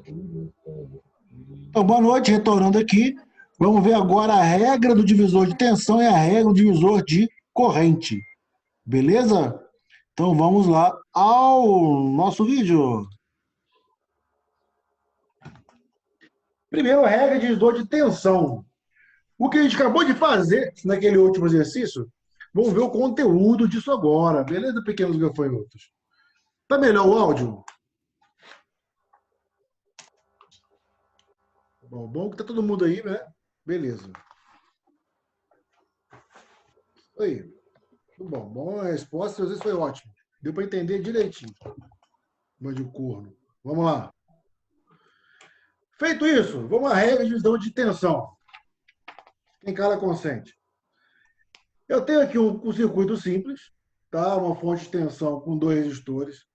Então, boa noite, retornando aqui. Vamos ver agora a regra do divisor de tensão e a regra do divisor de corrente. Beleza? Então vamos lá ao nosso vídeo. Primeiro, a regra de divisor de tensão. O que a gente acabou de fazer naquele último exercício, vamos ver o conteúdo disso agora. Beleza, pequenos gafanhotos? Tá melhor o áudio? Bom que tá todo mundo aí, né? Beleza. Aí. Bom, a resposta às vezes foi ótima. Deu para entender direitinho. Mas de corno. Vamos lá. Feito isso, vamos à regra de divisão de tensão. Quem cala consente. Eu tenho aqui um circuito simples, tá? Uma fonte de tensão com dois resistores.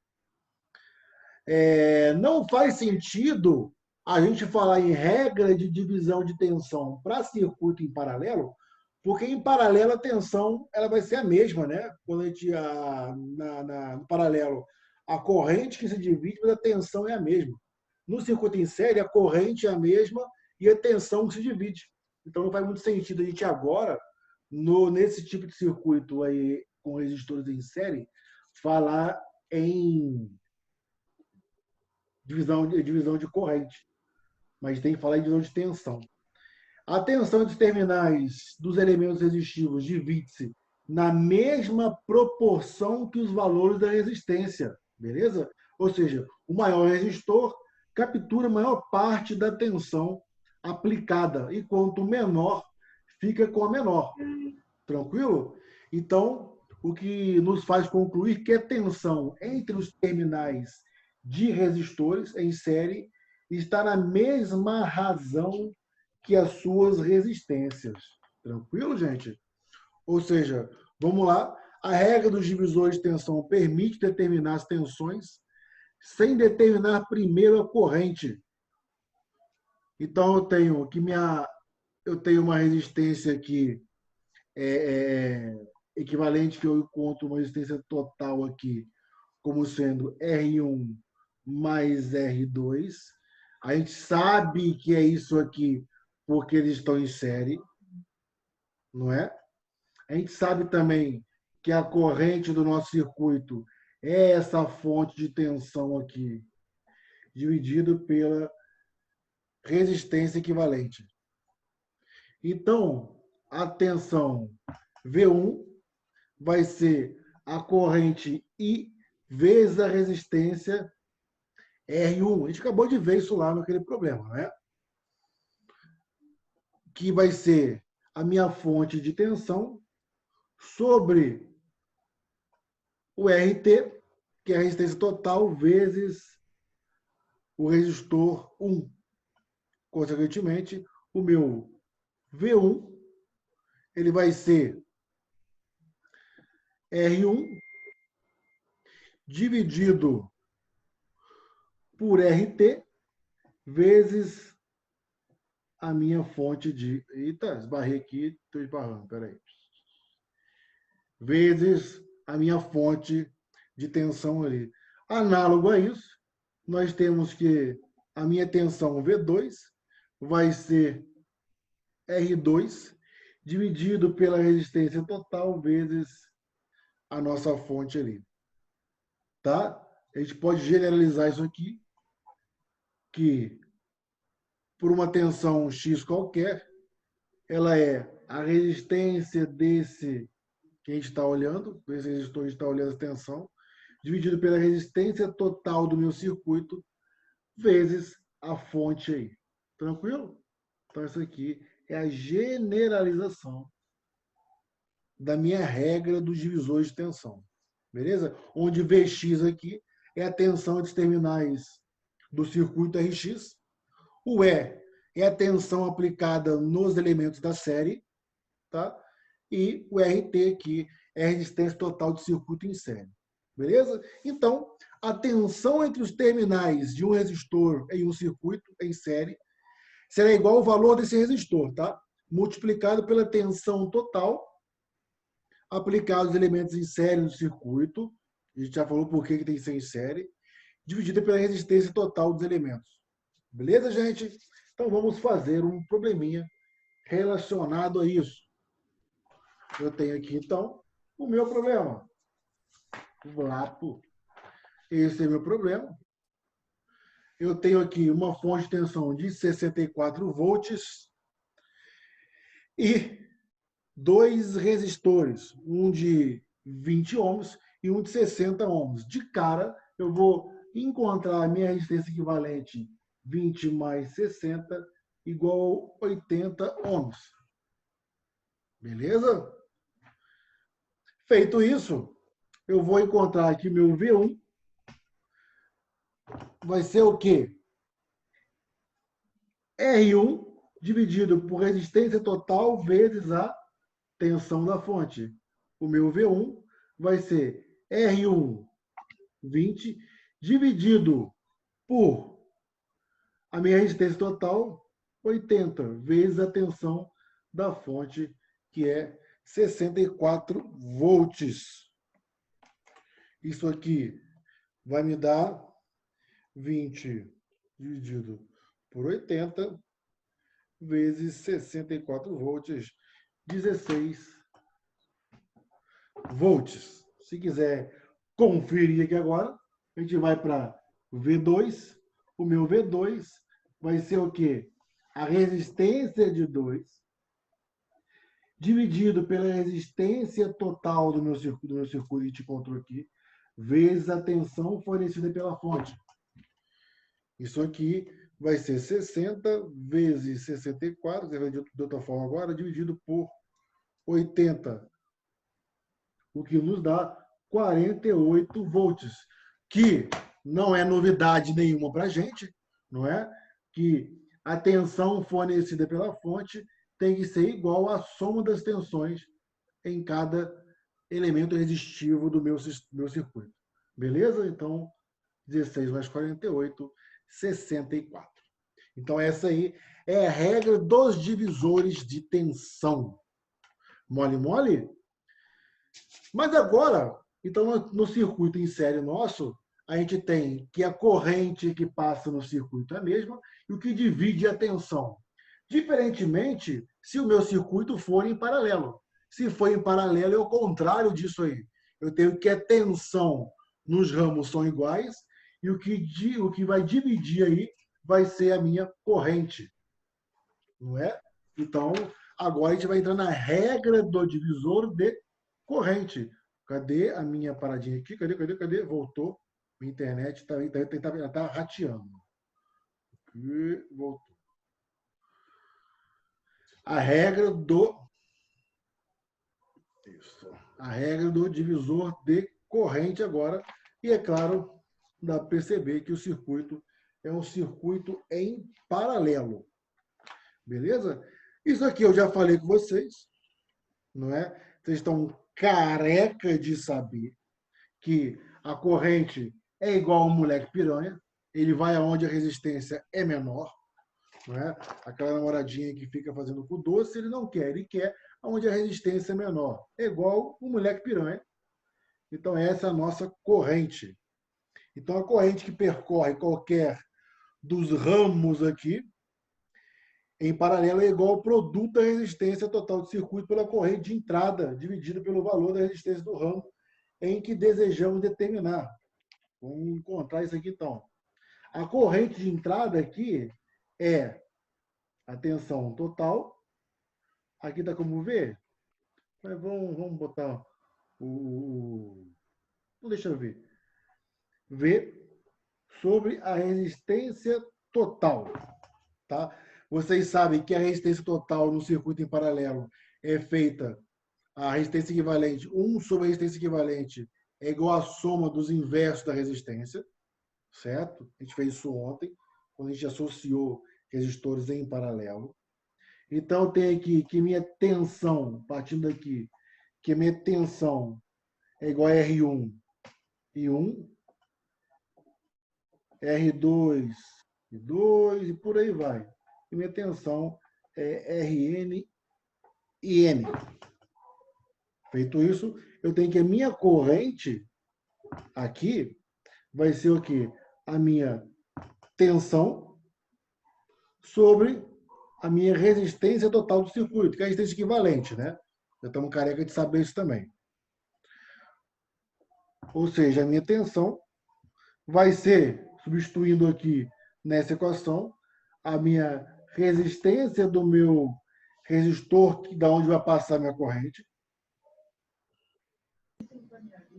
Não faz sentido a gente falar em regra de divisão de tensão para circuito em paralelo, porque em paralelo a tensão ela vai ser a mesma, né? Quando a gente no paralelo a corrente que se divide, mas a tensão é a mesma. No circuito em série, a corrente é a mesma e a tensão se divide. Então não faz muito sentido a gente agora, nesse tipo de circuito aí com resistores em série, falar em divisão de corrente. Mas tem que falar em divisão de tensão. A tensão entre os terminais dos elementos resistivos divide-se na mesma proporção que os valores da resistência, beleza? Ou seja, o maior resistor captura a maior parte da tensão aplicada, e quanto menor, fica com a menor. Tranquilo? Então, o que nos faz concluir que a tensão entre os terminais de resistores em série está na mesma razão que as suas resistências. Tranquilo, gente? Ou seja, vamos lá. A regra dos divisores de tensão permite determinar as tensões sem determinar primeiro a corrente. Então eu tenho uma resistência aqui equivalente, que eu encontro uma resistência total aqui como sendo R1 mais R2. A gente sabe que é isso aqui porque eles estão em série, não é? A gente sabe também que a corrente do nosso circuito é essa fonte de tensão aqui, dividido pela resistência equivalente. Então, a tensão V1 vai ser a corrente I vezes a resistência R1. A gente acabou de ver isso lá naquele problema, né? Que vai ser a minha fonte de tensão sobre o RT, que é a resistência total, vezes o resistor 1. Consequentemente, o meu V1 ele vai ser R1 dividido por RT vezes a minha fonte de... Eita, esbarrei aqui, estou esbarrando, peraí. Vezes a minha fonte de tensão ali. Análogo a isso, nós temos que a minha tensão V2 vai ser R2 dividido pela resistência total vezes a nossa fonte ali. Tá? A gente pode generalizar isso aqui, que por uma tensão X qualquer, ela é a resistência desse que a gente está olhando, desse resistor que a gente está olhando a tensão, dividido pela resistência total do meu circuito, vezes a fonte aí. Tranquilo? Então, isso aqui é a generalização da minha regra dos divisores de tensão. Beleza? Onde Vx aqui é a tensão entre os terminais do circuito Rx. O E é a tensão aplicada nos elementos da série. Tá? E o RT aqui é a resistência total do circuito em série. Beleza? Então, a tensão entre os terminais de um resistor em um circuito em série será igual ao valor desse resistor, tá? Multiplicado pela tensão total aplicada aos elementos em série no circuito. A gente já falou por que tem que ser em série. Dividida pela resistência total dos elementos. Beleza, gente? Então vamos fazer um probleminha relacionado a isso. Eu tenho aqui, então, o meu problema. Vapo. Esse é meu problema. Eu tenho aqui uma fonte de tensão de 64 volts e dois resistores, um de 20 ohms e um de 60 ohms. De cara, eu vou encontrar a minha resistência equivalente 20 mais 60 igual a 80 ohms. Beleza? Feito isso, eu vou encontrar aqui meu V1. Vai ser o quê? R1 dividido por resistência total vezes a tensão da fonte. O meu V1 vai ser R1 20 dividido por a minha resistência total 80 vezes a tensão da fonte, que é 64 volts. Isso aqui vai me dar 20 dividido por 80 vezes 64 volts, 16 volts. Se quiser conferir aqui agora, a gente vai para V2. O meu V2 vai ser o quê? A resistência de 2 dividido pela resistência total do meu circuito, que te encontrou aqui, vezes a tensão fornecida pela fonte. Isso aqui vai ser 60 vezes 64, você vai de outra forma agora, dividido por 80, o que nos dá 48 volts, que não é novidade nenhuma para a gente, não é? Que a tensão fornecida pela fonte tem que ser igual à soma das tensões em cada elemento resistivo do meu circuito. Beleza? Então, 16 mais 48, 64. Então, essa aí é a regra dos divisores de tensão. Mole, mole? Mas agora, então, no circuito em série nosso, a gente tem que a corrente que passa no circuito é a mesma e o que divide a tensão. Diferentemente, se o meu circuito for em paralelo. Se for em paralelo, é o contrário disso aí. Eu tenho que a tensão nos ramos são iguais e o que vai dividir aí vai ser a minha corrente. Não é? Então, agora a gente vai entrar na regra do divisor de corrente. Cadê a minha paradinha aqui? Cadê? Voltou. A internet tá rateando. E voltou. A regra do. Isso. A regra do divisor de corrente agora. E é claro, dá para perceber que o circuito é um circuito em paralelo. Beleza? Isso aqui eu já falei com vocês, não é? Vocês estão careca de saber que a corrente é igual ao moleque piranha, ele vai aonde a resistência é menor, não é? Aquela namoradinha que fica fazendo com doce, ele não quer, ele quer aonde a resistência é menor. É igual o moleque piranha. Então, essa é a nossa corrente. Então, a corrente que percorre qualquer dos ramos aqui, em paralelo, é igual ao produto da resistência total do circuito pela corrente de entrada, dividida pelo valor da resistência do ramo em que desejamos determinar. Vamos encontrar isso aqui, então. A corrente de entrada aqui é a tensão total. Aqui está como V. Mas vamos botar o... Deixa eu ver. V sobre a resistência total. Tá? Vocês sabem que a resistência total no circuito em paralelo é feita a resistência equivalente, 1 sobre a resistência equivalente é igual à soma dos inversos da resistência, certo? A gente fez isso ontem, quando a gente associou resistores em paralelo. Então, tem aqui que minha tensão, partindo daqui, que minha tensão é igual a R1 e 1, R2 e 2, e por aí vai. E minha tensão é Rn e N. Feito isso, eu tenho que a minha corrente aqui vai ser o quê? A minha tensão sobre a minha resistência total do circuito, que é a resistência equivalente, né? Já estamos careca de saber isso também. Ou seja, a minha tensão vai ser, substituindo aqui nessa equação, a minha resistência do meu resistor, da onde vai passar a minha corrente,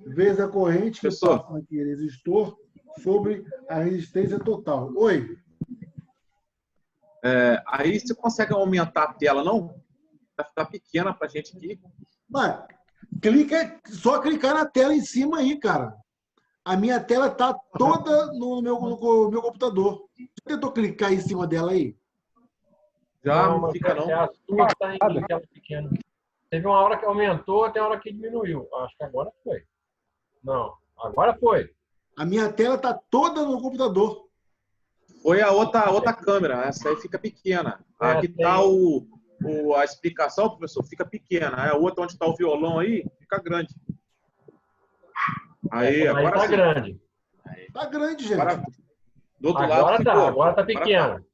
vezes a corrente que Professor, passa naquele resistor sobre a resistência total. Oi? aí você consegue aumentar a tela, não? Tá pequena pra gente aqui. Mas, só clicar na tela em cima aí, cara. A minha tela está toda no meu computador. Você tentou clicar em cima dela aí? Já não mas fica, não. a sua está em tela pequena. Teve uma hora que aumentou, tem uma hora que diminuiu. Acho que agora foi. Não, agora foi. A minha tela está toda no computador. Foi a outra câmera, essa aí fica pequena. Aqui está a explicação, professor, fica pequena. A outra onde está o violão aí, fica grande. Aí, agora tá sim. grande. Tá grande, gente. Agora, do outro Agora lado ficou. agora tá pequena.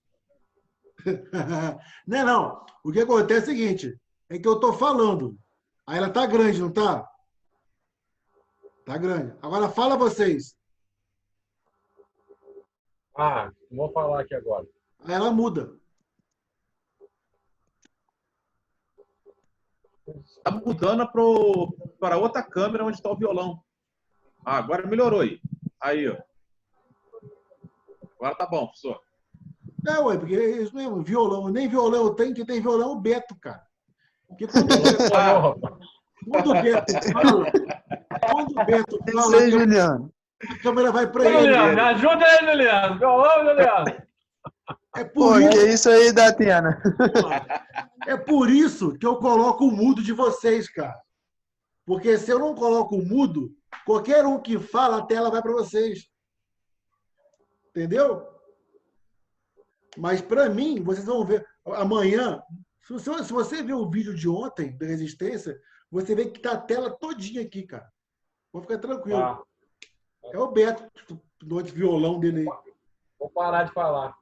Não, não. O que acontece é o seguinte, é que eu estou falando. Aí ela tá grande, não tá? Tá grande. Agora fala vocês. Vou falar aqui agora. Aí ela muda. Está mudando para outra câmera onde está o violão. Agora melhorou aí. Aí, ó. Agora tá bom, professor. Ué, porque é isso mesmo, violão. Nem violão eu tenho, quem tem violão é o Beto, cara. Porque quando o Beto fala, a câmera vai para ele. Juliano, me ajuda aí, Juliano. Violão, Juliano. É por isso. Que é isso aí, Datiana? É por isso que eu coloco o mudo de vocês, cara. Porque se eu não coloco o mudo, qualquer um que fala, a tela vai para vocês. Entendeu? Mas para mim, vocês vão ver amanhã. Se você ver o vídeo de ontem da resistência, você vê que tá a tela todinha aqui, cara. Vou ficar tranquilo. É o Beto, do violão dele aí. Vou parar de falar.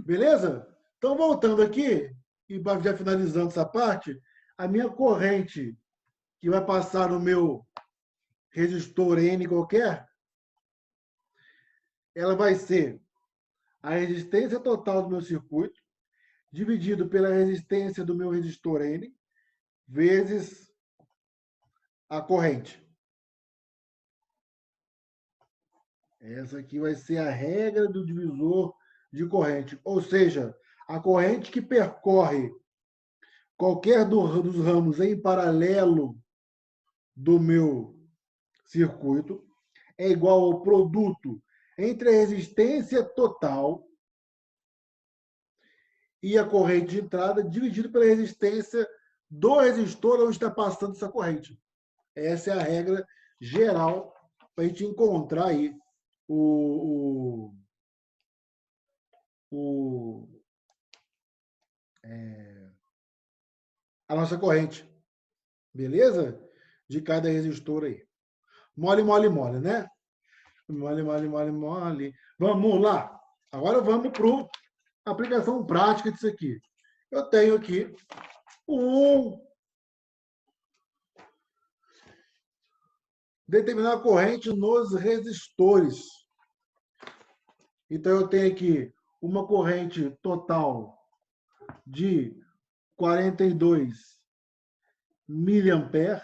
Beleza? Então, voltando aqui, e já finalizando essa parte, a minha corrente que vai passar no meu resistor N qualquer, ela vai ser a resistência total do meu circuito, dividido pela resistência do meu resistor N, vezes a corrente. Essa aqui vai ser a regra do divisor de corrente. Ou seja, a corrente que percorre qualquer dos ramos em paralelo do meu circuito é igual ao produto entre a resistência total e a corrente de entrada dividido pela resistência do resistor onde está passando essa corrente. Essa é a regra geral para a gente encontrar aí a nossa corrente. Beleza? De cada resistor aí. Mole, mole, mole, né? Mole, mole, mole, mole. Vamos lá. Agora vamos para a aplicação prática disso aqui. Eu tenho aqui determinar a corrente nos resistores. Então, eu tenho aqui uma corrente total de 42 miliamperes.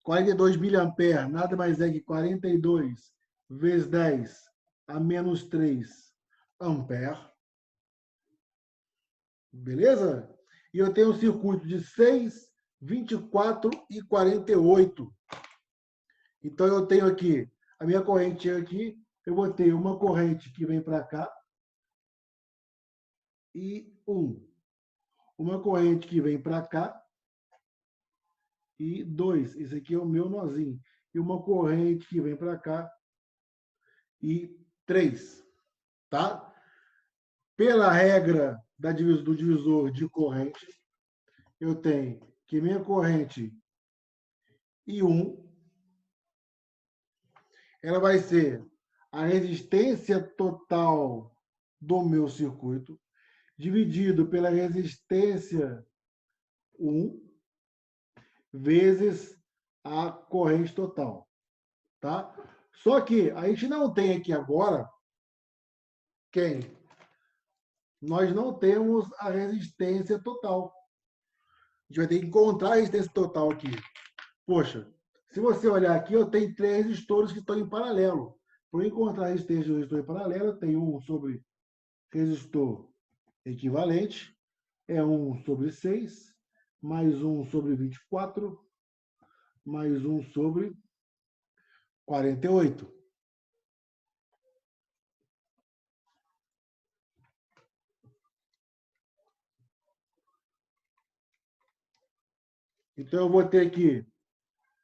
42 miliamperes nada mais é que 42 vezes 10 a menos 3 ampere. Beleza? E eu tenho um circuito de 6, 24 e 48. Então, eu tenho aqui a minha corrente aqui. Eu vou ter uma corrente que vem para cá e uma corrente que vem para cá e 2. Esse aqui é o meu nozinho. E uma corrente que vem para cá e 3. Tá? Pela regra do divisor de corrente, eu tenho que minha corrente I1 ela vai ser a resistência total do meu circuito dividido pela resistência 1 vezes a corrente total, tá? Só que a gente não tem aqui agora quem? Nós não temos a resistência total. A gente vai ter que encontrar a resistência total aqui. Poxa, se você olhar aqui, eu tenho 3 resistores que estão em paralelo. Para encontrar a resistência do resistor em paralelo, eu tenho 1 sobre resistor equivalente, é 1 sobre 6, mais 1 sobre 24, mais 1 sobre 48. Então, eu vou ter aqui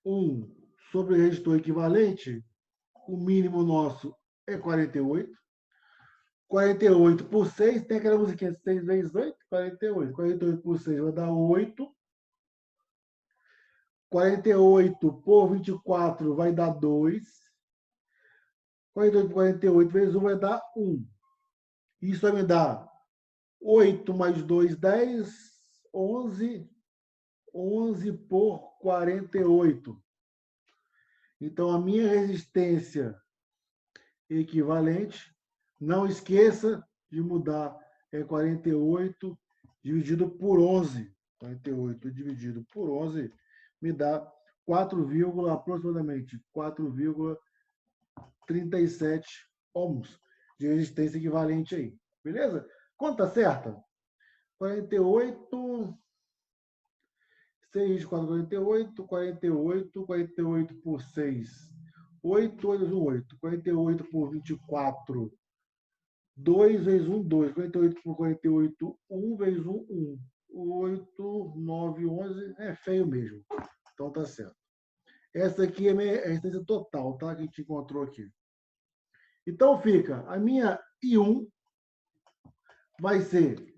1 sobre resistor equivalente, o mínimo nosso é 48. 48 por 6, tem aquela musiquinha 6 vezes 8, 48. 48 por 6 vai dar 8. 48 por 24 vai dar 2. 48 por 48 vezes 1 vai dar 1. Isso vai me dar 8 mais 2, 10, 11. 11 por 48. Então, a minha resistência equivalente, não esqueça de mudar, é 48 dividido por 11. 48 dividido por 11 me dá 4, aproximadamente 4,37 ohms de resistência equivalente aí. Beleza? Conta certa? 48, 6, 4, 48, 48, 48 por 6, 8, 8, 8, 48 por 24, 2 vezes 1, 2, 48 por 48, 1 vezes 1, 1, 8, 9, 11, é feio mesmo. Então tá certo. Essa aqui é a minha resistência total, tá? Que a gente encontrou aqui. Então fica, a minha I1 vai ser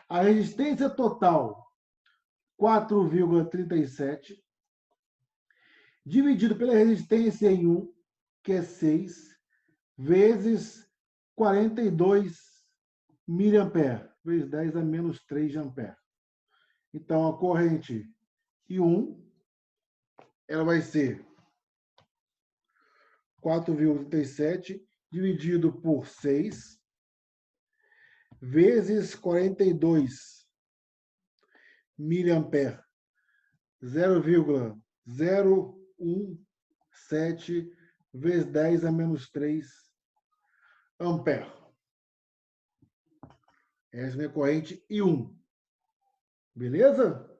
a resistência total 4,37 dividido pela resistência em 1, que é 6, vezes 42 miliampere, vezes 10 a menos 3 de ampere. Então, a corrente I1 ela vai ser 4,37 dividido por 6, vezes 42 miliampere, 0,017 vezes 10 a menos 3 ampere. Essa é a minha corrente I1. Beleza?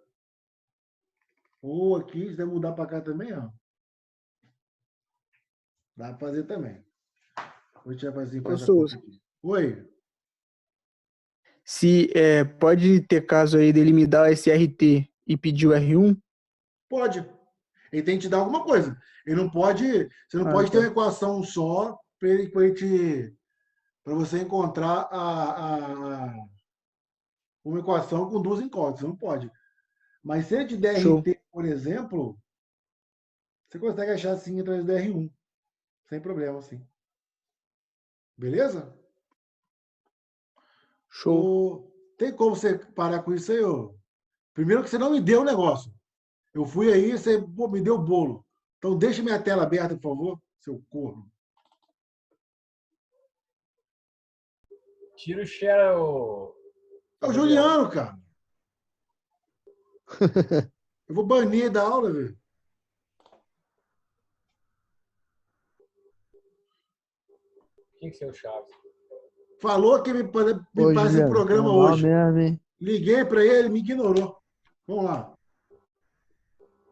Ou aqui, se der mudar para cá também, ó. Dá para fazer também. A gente vai fazer essa conta aqui. Oi? Se pode ter caso aí dele me dar o SRT e pedir o R1? Pode. Ele tem que te dar alguma coisa. Ele não pode. Você não pode ter uma equação só para você encontrar uma equação com 2 incógnitas. Você não pode. Mas se ele te der Show. RT, por exemplo, você consegue achar assim através do R1. Sem problema, assim. Beleza? Show. Tem como você parar com isso aí, ô? Primeiro que você não me deu o negócio. Eu fui aí, você me deu o bolo. Então deixa minha tela aberta, por favor, seu corno. Tira o share, o... É o Juliano, cara. Eu vou banir da aula, velho. Quem que é o Chaves? Falou que me passa esse programa hoje. Mesmo, Liguei para ele, me ignorou. Vamos lá.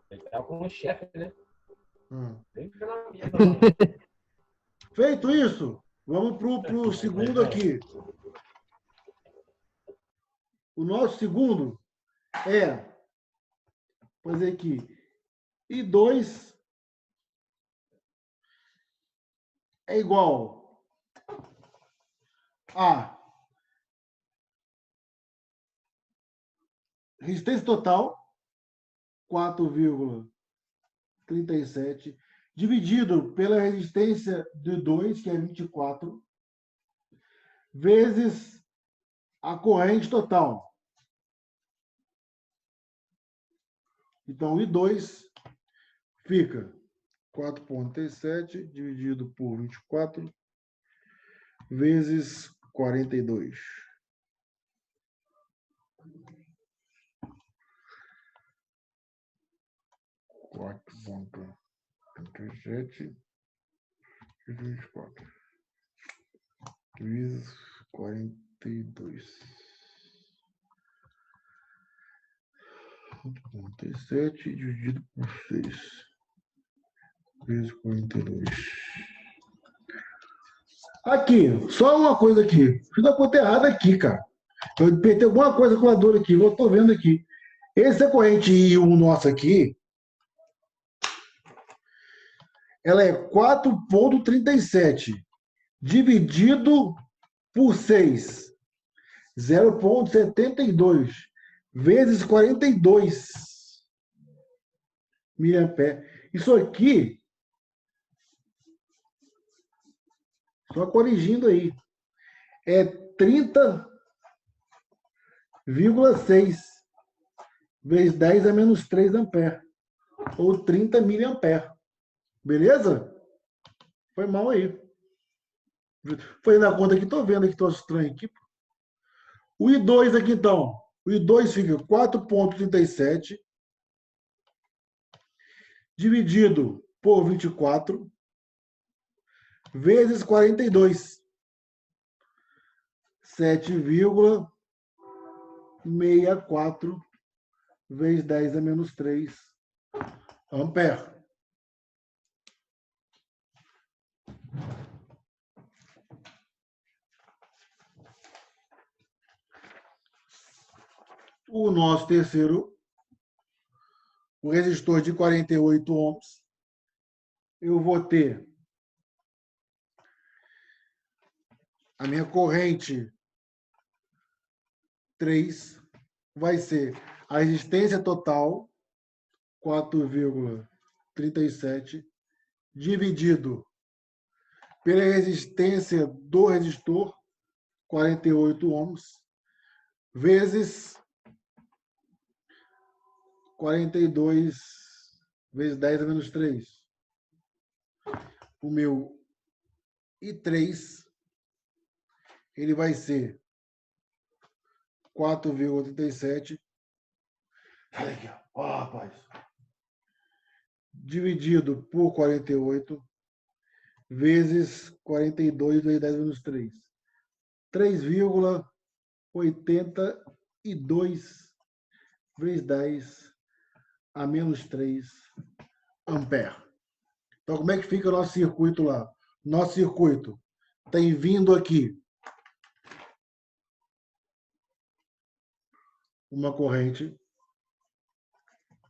Ele tá com o chefe, né? Nem fica na minha, não. Feito isso, vamos para o segundo aqui. O nosso segundo é, vou fazer aqui, I2 é igual a resistência total, 4,37, dividido pela resistência de 2, que é 24, vezes a corrente total. Então, I2 fica 4,37 dividido por 24 vezes 42. 4,37 vezes 24 vezes 42. 4,37 dividido por 6 vezes 42. Aqui, só uma coisa aqui. Fiz a conta errada aqui, cara. Eu apertei alguma coisa com a dor aqui. Eu estou vendo aqui. Essa corrente I1 nossa aqui, ela é 4,37 dividido por 6. 0,72 vezes 42 miliamperes. Isso aqui, só corrigindo aí, é 30,6 vezes 10 a menos 3 amperes, ou 30 miliamperes. Beleza? Foi mal aí. Foi na conta que estou vendo, que estou estranho aqui. O I2 aqui, então. O I2 fica 4,37 dividido por 24 vezes 42. 7,64 vezes 10 a menos 3 ampere. O nosso terceiro, o resistor de 48 ohms, eu vou ter a minha corrente 3, vai ser a resistência total, 4,37, dividido pela resistência do resistor, 48 ohms, vezes 42 vezes 10 a menos 3. O meu I3, ele vai ser 4,37. Ó, rapaz. Dividido por 48 vezes 42 vezes 10 menos 3. 3,82 vezes 10 a menos 3 ampere. Então, como é que fica o nosso circuito lá? Nosso circuito tem vindo aqui uma corrente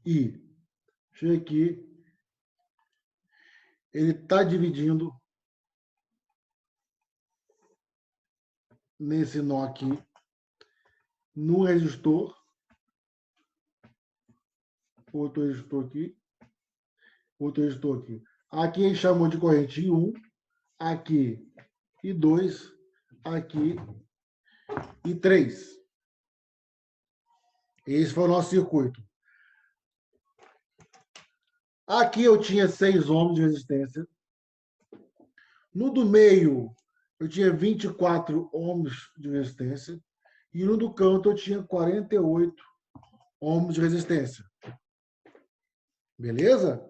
e chega aqui, ele está dividindo nesse nó aqui, no resistor, outro resistor aqui, outro resistor aqui. Aqui ele chamou de corrente I1, aqui I2, aqui I3. Esse foi o nosso circuito. Aqui eu tinha 6 ohms de resistência. No do meio, eu tinha 24 ohms de resistência. E no do canto, eu tinha 48 ohms de resistência. Beleza?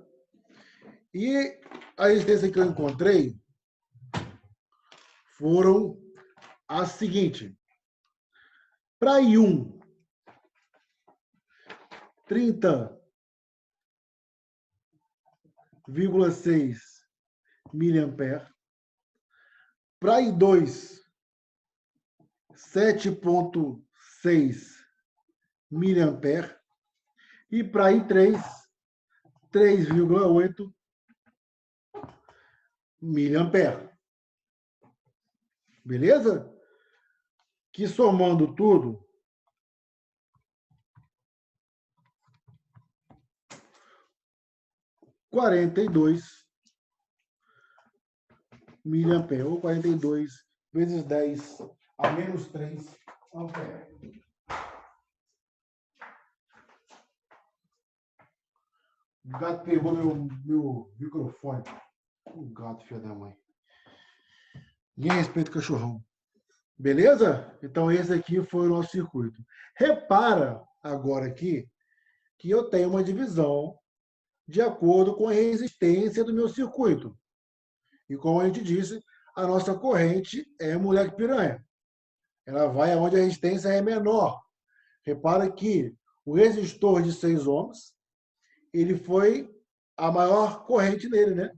E a resistência que eu encontrei foram as seguintes. Para I1, 30,6 miliamperes. Para I2, 7,6 miliamperes. E para I3, 3,8 miliamperes. Beleza? Que somando tudo, R$ 42 miliampere, ou 42 vezes 10 a menos 3 ampere. O gato pegou meu microfone. O gato, filho da mãe. Ninguém respeita o cachorrão. Beleza? Então, esse aqui foi o nosso circuito. Repara agora aqui que eu tenho uma divisão de acordo com a resistência do meu circuito. E como a gente disse, a nossa corrente é moleque piranha. Ela vai aonde a resistência é menor. Repara que o resistor de 6 ohms, ele foi a maior corrente nele, né?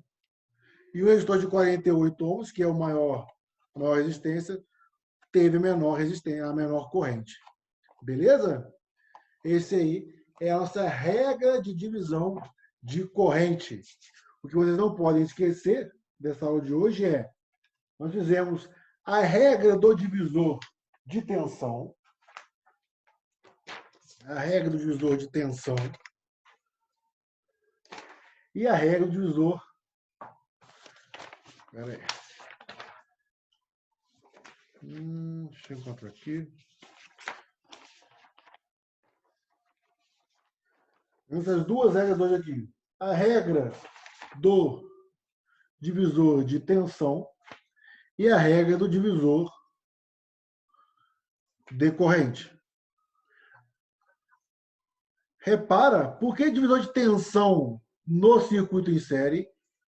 E o resistor de 48 ohms, que é a maior resistência, teve menor resistência, a menor corrente. Beleza? Esse aí é a nossa regra de divisão de corrente. O que vocês não podem esquecer dessa aula de hoje é, nós fizemos a regra do divisor de tensão, a regra do divisor de tensão e a regra do divisor... Espera aí. Deixa eu encontrar aqui. Essas duas regras hoje aqui. A regra do divisor de tensão e a regra do divisor de corrente. Repara, por que divisor de tensão no circuito em série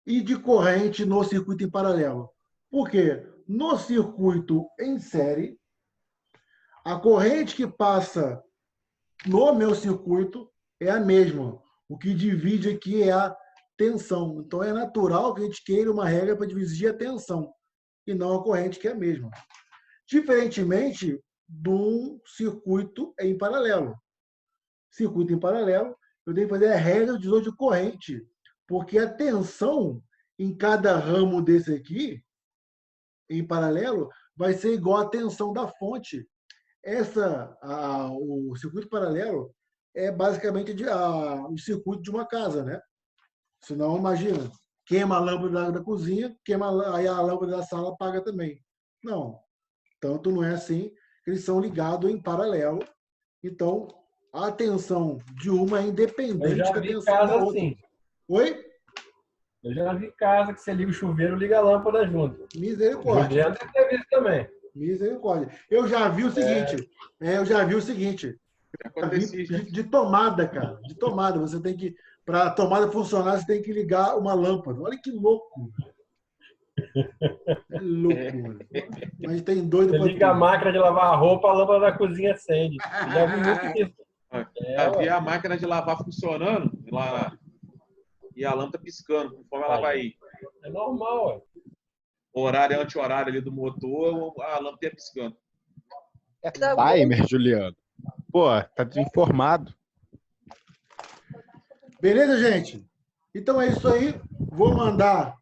e de corrente no circuito em paralelo? Porque no circuito em série, a corrente que passa no meu circuito é a mesma. O que divide aqui é a tensão. Então, é natural que a gente queira uma regra para dividir a tensão, e não a corrente, que é a mesma. Diferentemente de um circuito em paralelo. Circuito em paralelo, eu tenho que fazer a regra do divisor de corrente, porque a tensão em cada ramo desse aqui, em paralelo, vai ser igual à tensão da fonte. O circuito paralelo é basicamente o circuito de uma casa, né? Senão, imagina, queima a lâmpada da cozinha, aí a lâmpada da sala apaga também. Não. Tanto não é assim. Eles são ligados em paralelo. Então, a tensão de uma é independente da tensão da outra. Assim. Oi? Eu já vi casa que você liga o chuveiro e liga a lâmpada junto. Misericórdia. Já deve ter visto também. Misericórdia. Eu já vi o seguinte. De tomada, cara. De tomada. Você tem que... Para a tomada funcionar, você tem que ligar uma lâmpada. Olha que louco. É louco, mano. Mas tem doido para. Você liga a máquina de lavar a roupa, a lâmpada da cozinha acende. Já vi muito isso. Havia a máquina de lavar funcionando lá, e a lâmpada piscando, conforme ela vai. É normal, ué. Horário e anti-horário ali do motor, a lâmpada ia piscando. É timer, Juliano. Pô, tá desinformado. Beleza, gente? Então é isso aí. Vou mandar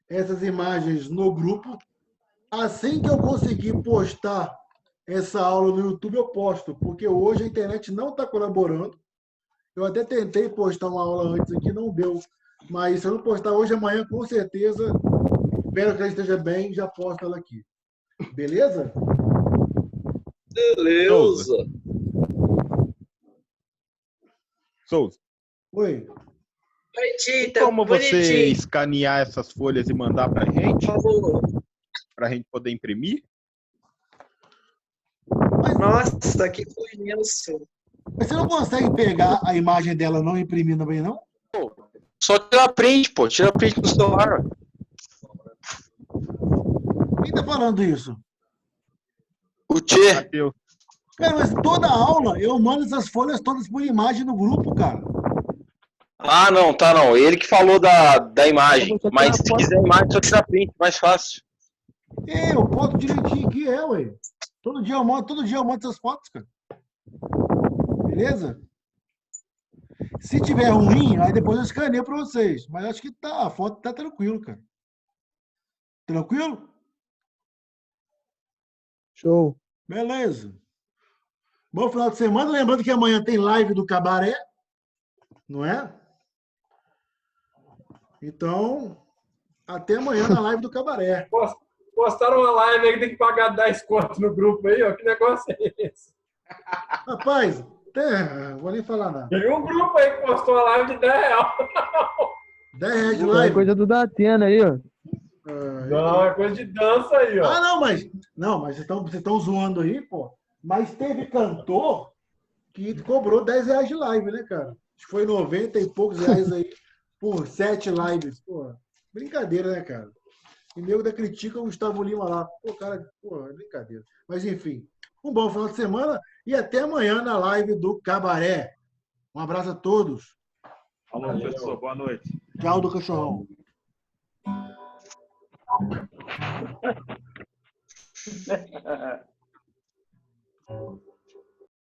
essas imagens no grupo. Assim que eu conseguir postar essa aula no YouTube, eu posto, porque hoje a internet não está colaborando. Eu até tentei postar uma aula antes aqui, não deu. Mas se eu não postar hoje, amanhã, com certeza, espero que ela esteja bem, já posto ela aqui. Beleza? Beleza. Souza. Oi. Oi, Tita. Como você escanear essas folhas e mandar pra gente? Por favor. Pra gente poder imprimir? Nossa, que conheço. Mas você não consegue pegar a imagem dela não imprimir também, não? Só tira print, pô. Tira print do celular. Quem tá falando isso? O Tchê. Mateus. Cara, mas toda aula eu mando essas folhas todas por imagem no grupo, cara. Ah, não, tá não. Ele que falou da imagem. Mas se quiser imagem, só tira print, mais fácil. Eu boto direitinho aqui, ué. Todo dia eu mando essas fotos, cara. Beleza? Se tiver ruim, aí depois eu escaneio para vocês. Mas acho que a foto tá tranquilo, cara. Tranquilo? Show. Beleza. Bom final de semana. Lembrando que amanhã tem live do Cabaré. Não é? Então, Até amanhã na live do Cabaré. Postaram uma live aí que tem que pagar 10 contos no grupo aí, ó. Que negócio é esse? Rapaz, vou nem falar nada. Teve um grupo aí que postou uma live de 10 reais. 10 reais de Isso é live. coisa do Datena aí, ó. Não, é coisa de dança aí, ó. Ah, não, mas vocês estão zoando aí, pô. Mas teve cantor que cobrou 10 reais de live, né, cara? Acho que foi 90 e poucos reais aí por 7 lives. Pô, brincadeira, né, cara? E nego da critica o Gustavo Lima lá. Pô, cara, pô, é brincadeira. Mas enfim, um bom final de semana e até amanhã na live do Cabaré. Um abraço a todos. Falou, professor. Boa noite. Tchau do cachorrão.